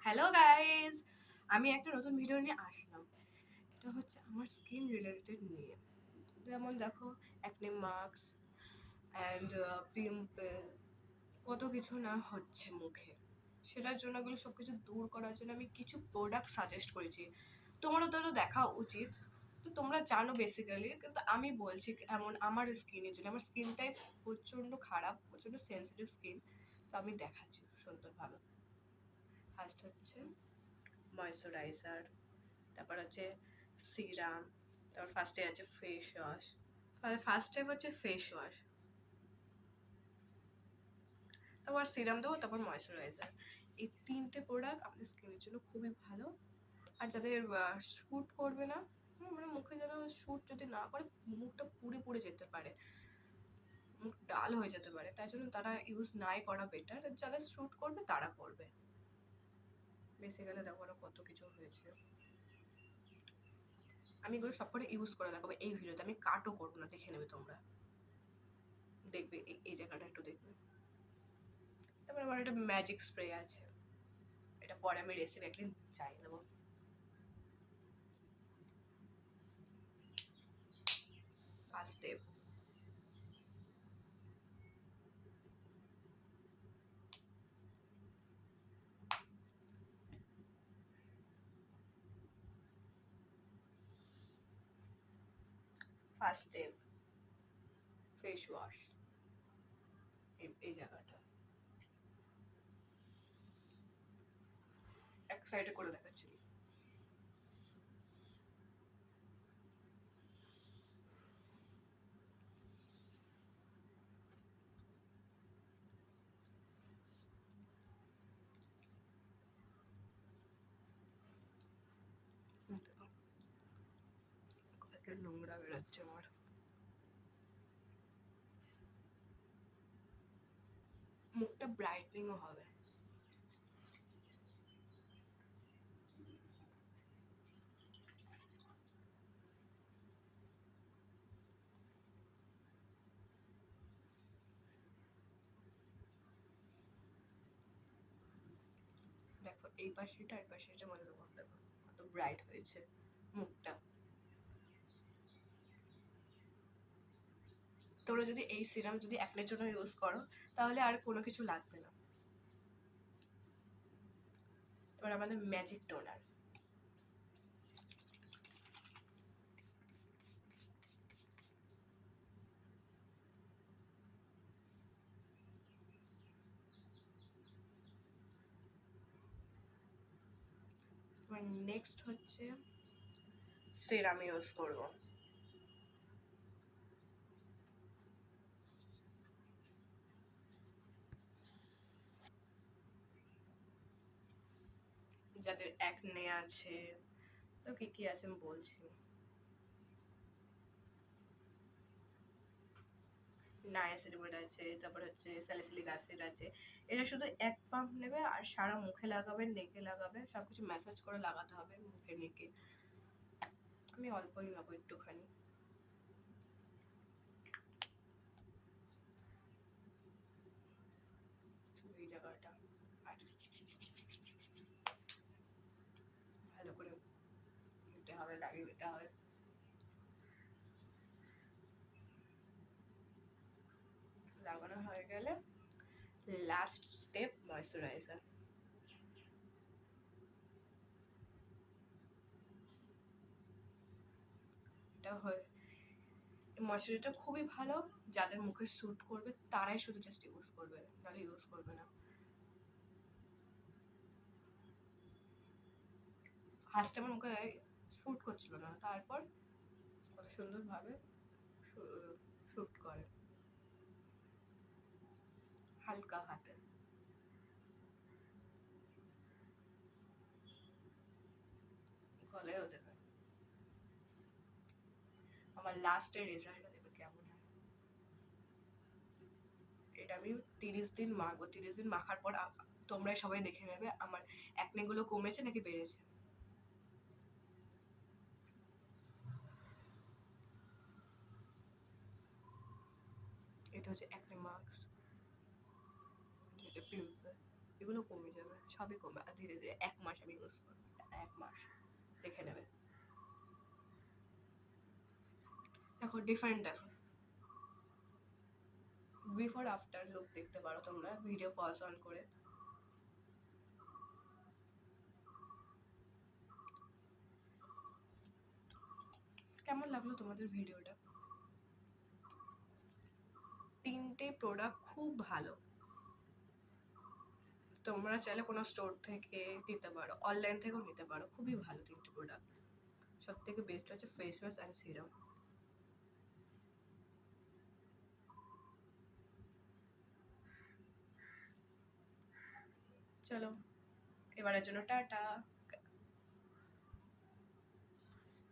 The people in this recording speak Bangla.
হ্যালো গাইস, আমি একটা নতুন ভিডিও নিয়ে আসলাম। এটা হচ্ছে আমার স্কিন রিলেটেড নিয়ে। যেমন দেখো, অ্যাকনে মার্কস অ্যান্ড পিম্পল, কত কিছু না হচ্ছে মুখে। সেটার জন্য এগুলো সব কিছু দূর করার জন্য আমি কিছু প্রোডাক্ট সাজেস্ট করেছি। তোমারও তো দেখা উচিত, তো তোমরা জানো বেসিক্যালি, কিন্তু আমি বলছি এমন আমার স্কিনের জন্য। আমার স্কিন টাইপ প্রচণ্ড খারাপ, প্রচণ্ড সেন্সিটিভ স্কিন, তো আমি দেখাচ্ছি সুন্দরভাবে। ফার্স্ট হচ্ছে ময়শ্চারাইজার, তারপর হচ্ছে সিরাম, তারপর ফার্স্টে আছে ফেস ওয়াশ। ফার্স্ট স্টেপ হচ্ছে ফেস ওয়াশ, তারপর সিরাম দেবো, তারপর ময়শ্চারাইজার। এই তিনটে প্রোডাক্ট আমাদের স্কিনের জন্য খুবই ভালো। আর যাদের শ্যুট করবে না, মানে মুখে যেন শ্যুট যদি না করে, মুখটা পুড়ে পুড়ে যেতে পারে, মুখ ডাল হয়ে যেতে পারে, তাই জন্য তারা ইউজ নাই করা বেটার। যাদের শ্যুট করবে তারা করবে। বেসিক্যালি দেখো না কত কিছু হয়েছে। আমি এগুলো সব করে ইউজ করে দেখাবো এই ভিডিওতে, আমি কাটও করবো না, দেখে নেবে তোমরা, দেখবে এই জায়গাটা একটু দেখবে। তারপরে আমার একটা ম্যাজিক স্প্রে আছে, এটা পরে আমি রেসিপি একদিন চাই দেবো। First step, first step face wash. এই জায়গাটা এক সাইডে করে দেখাচ্ছি। নোংরা বেরোচ্ছে আমার। মুখটা ব্রাইটনিংও হবে। দেখো এই পাশেটা এই পাশেটা মধ্যে দেখো, দেখো কত ব্রাইট হয়েছে মুখটা। তোমরা যদি এই সিরাম যদি একনের জন্য ইউজ করো, তাহলে আর কোনো কিছু লাগবে না। এবার আমাদের ম্যাজিক টোনার, নেক্সট হচ্ছে সিরাম ইউজ করবো। যাদের অ্যাকনে আছে, তো কি কি আছে আমি বলছি। নায়াসিনামাইড আছে, তারপর হচ্ছে স্যালিসিলিক অ্যাসিড আছে। এটা শুধু এক পাম্প নেবে আর সারা মুখে লাগাবে, নেকে লাগাবে, সবকিছু ম্যাসাজ করে লাগাতে হবে মুখে নেকে। আমি অল্পই নেবো, একটুখানি। এই জায়গাটা আর ভালো করে নিতে হবে, লাগিয়ে নিতে হবে। লাগানো হয়ে গেলে লাস্ট স্টেপ ময়শ্চারাইজার। এটা হয়ে ময়শ্চারাইজারটা খুবই ভালো, যাদের মুখে স্যুট করবে তারাই শুধু জাস্ট ইউজ করবে, নাহলে ইউজ করবে না। ফার্স্টে আমার মুখে স্যুট করছিল না, তারপর কত সুন্দরভাবে স্যুট করে। হালকা হাতে গলায়ও দেবে। আমার লাস্টের রেজাল্টটা দেবে কেমন হয়। এটা আমি 30 দিন মাখবো। 30 দিন মাখার পর তোমরা সবাই দেখে নেবে আমার অ্যাকনে গুলো কমেছে নাকি বেড়েছে। এটা হচ্ছে অ্যাকনে মার্কস, এটা পিম্পল। এগুলো কমে যাবে, সবই কমবে। আর ধীরে ধীরে 1 মাস আমি ইউজ করবো, 1 মাস দেখে নেবে। দেখো ডিফারেন্ট, দেখো বিফোর আফটার লুক দেখতে পারো তোমরা ভিডিও পজ অন করে। কেমন লাগলো তোমাদের ভিডিওটা? 3টে প্রোডাক্ট খুব ভালো, তোমরা চাইলে কোনো স্টোর থেকে দিতে পারো, অনলাইন থেকেও নিতে পারো, খুবই ভালো 3টে প্রোডাক্ট। সব থেকে বেস্ট হচ্ছে ফেস ওয়াশ অ্যান্ড সিরাম। চলো এবারের জন্য টাটা।